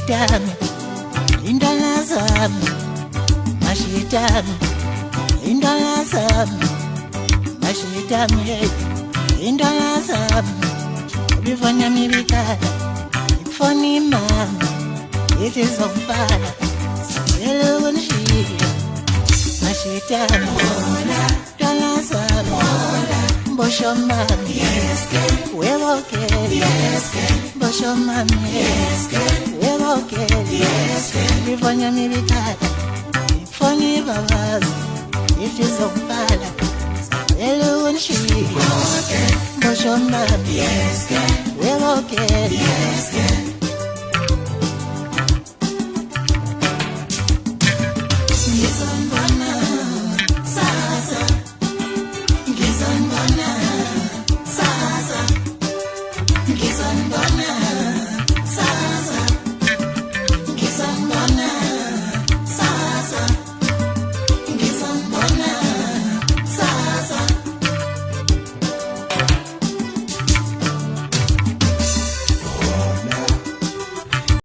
mashitani indala zami mashitani indala zami mashitani indala zami bivanya mibikala ifoni mama itizongfala elunshia mashitani indala zami mbosho mami weboke mbosho mami weboke bivanya mibikala ifoni babazi itizongfala elunshia mbosho mami weboke